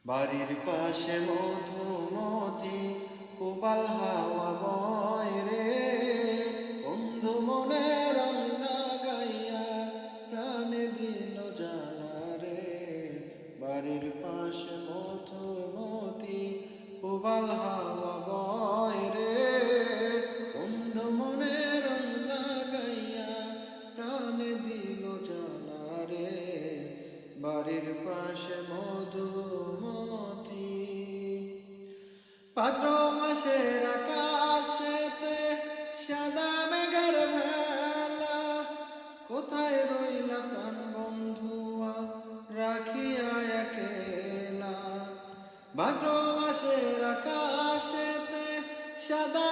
বাড়ির পাশে মধুমতি কোবাল হাওয়া বয় রে, বন্ধু মনে রং লাগাইয়া প্রাণে দিল জানা রে। বাড়ির পাশে মধুমতি কোবাল হাওয়া বয় রে, বন্ধু মনে রং লাগাইয়া প্রাণে দিল জানা রে। বাড়ির পাশে মধুমতি, ভাদ্র মাসের আকাশেতে সাদা মেঘের ভেলা, কোথায় রইলা প্রাণ বন্ধুয়া রাখিয়া একেলা। ভাদ্র মাসের আকাশেতে সাদা